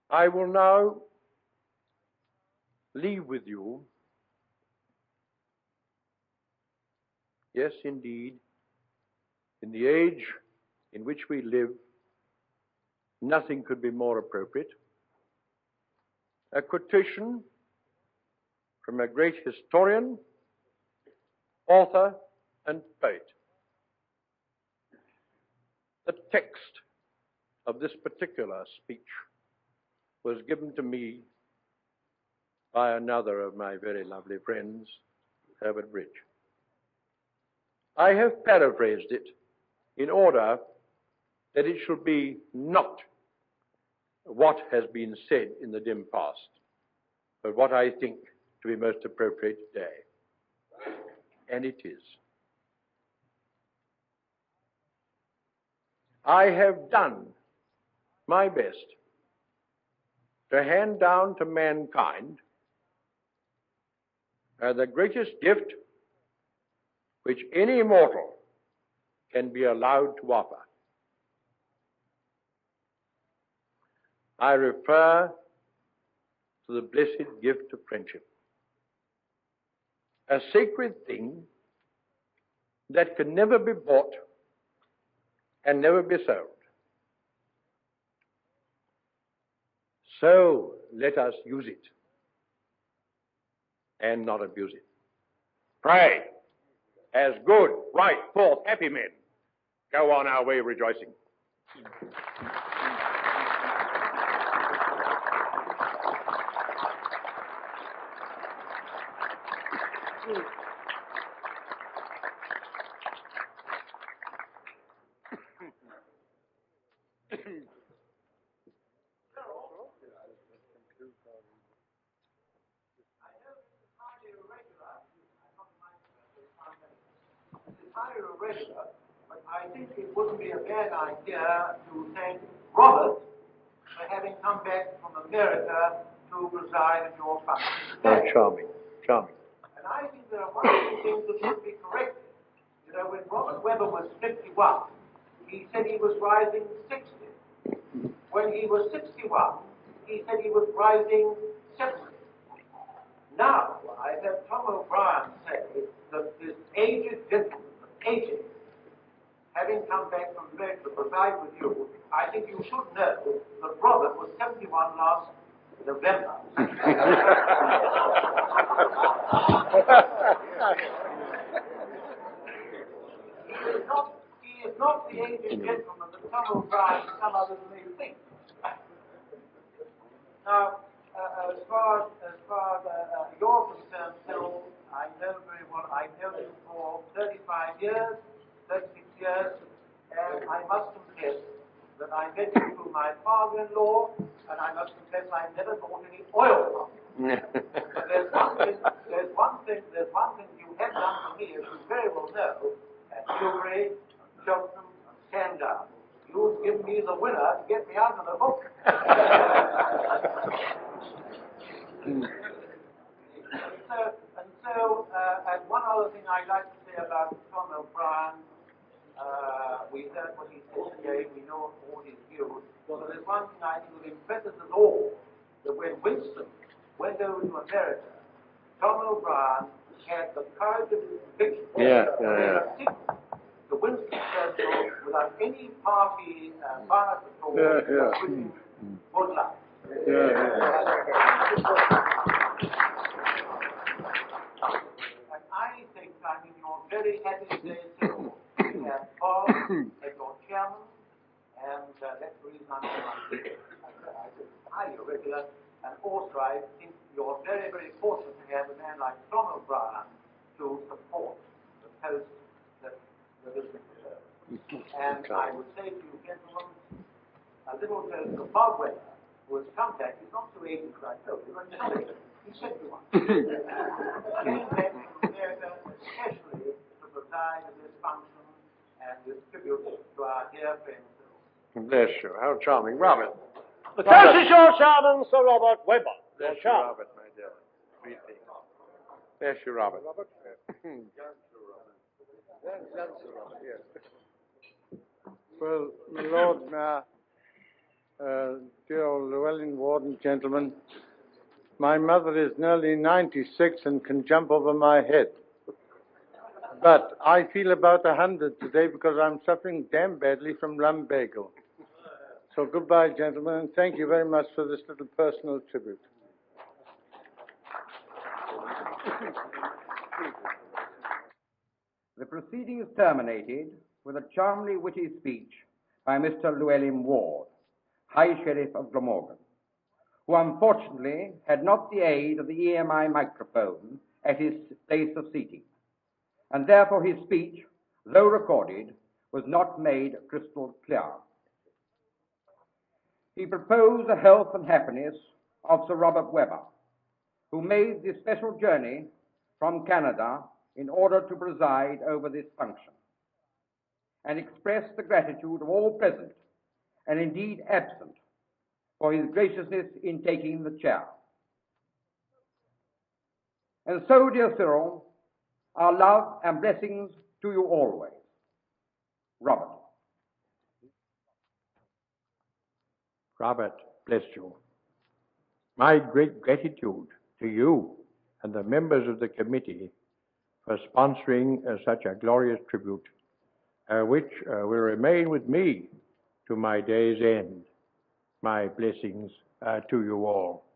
I will now leave with you, yes, indeed, in the age in which we live, nothing could be more appropriate, a quotation from a great historian, author, and poet. The text of this particular speech was given to me by another of my very lovely friends, Herbert Bridge. I have paraphrased it in order that it should be not what has been said in the dim past, but what I think to be most appropriate today. And it is. I have done my best to hand down to mankind the greatest gift which any mortal can be allowed to offer. I refer to the blessed gift of friendship, a sacred thing that can never be bought and never be sold. So let us use it and not abuse it. Pray, as good, right, forth, happy men, go on our way rejoicing. Highly irregular, but I think it wouldn't be a bad idea to thank Robert for having come back from America to preside at your function. Oh, charming, charming. And I think there are one or two things that should be corrected. You know, when Robert Webber was 51, he said he was rising 60. When he was 61, he said he was rising 70. Now, I have Tom O'Brien say that this aged gentleman, having come back from America to preside with you, I think you should know that Robert was 71 last November. He is not the aged gentleman that Tom O'Brien and some others may think. Now, as far as you're concerned, Cyril, I know very well. I know you for 35 years, 36 years, and I must confess that I met you through my father-in-law, and I must confess I never bought any oil from you. But there's one thing you have done for me, as you very well know, at Newbury, Cheltenham, Sandown. You've given me the winner to get me out of the book. And one other thing I'd like to say about Tom O'Brien, we heard what he said today, we know all his views. But there's one thing I think that impresses us all, that when Winston went over to America, Tom O'Brien had the courage of his conviction. The Winston Churchill, without any party bias at all, good luck. And I think, you're very happy today, too. You have Paul as your chairman, and that's the reason I'm here. I think highly irregular, and also I think you're very, very fortunate to have a man like Tom O'Brien to support the post that is concerned. And I would say to you, gentlemen, a little toast to Bob Weber, who has come back. He's not so aged as I told you, but he's 71. He came back from America especially to preside at this function and distribute to our dear friends. Bless you. How charming. Robert. The toast is your chairman, Sir Robert Webber. Bless you, Robert, my dear. Greetings. Bless you, Robert. Well, my Lord Mayor, dear old Llewellyn Warden, gentlemen, my mother is nearly 96 and can jump over my head. But I feel about 100 today because I'm suffering damn badly from lumbago. So goodbye, gentlemen, and thank you very much for this little personal tribute. The proceedings terminated with a charmingly witty speech by Mr. Llewellyn Ward, High Sheriff of Glamorgan, who unfortunately had not the aid of the EMI microphone at his place of seating, and therefore his speech, though recorded, was not made crystal clear. He proposed the health and happiness of Sir Robert Webber, who made this special journey from Canada in order to preside over this function, and expressed the gratitude of all present, and indeed absent, for his graciousness in taking the chair. And so, dear Cyril, our love and blessings to you always. Robert. Robert, bless you. My great gratitude to you and the members of the committee for sponsoring such a glorious tribute, which will remain with me to my day's end. My blessings to you all.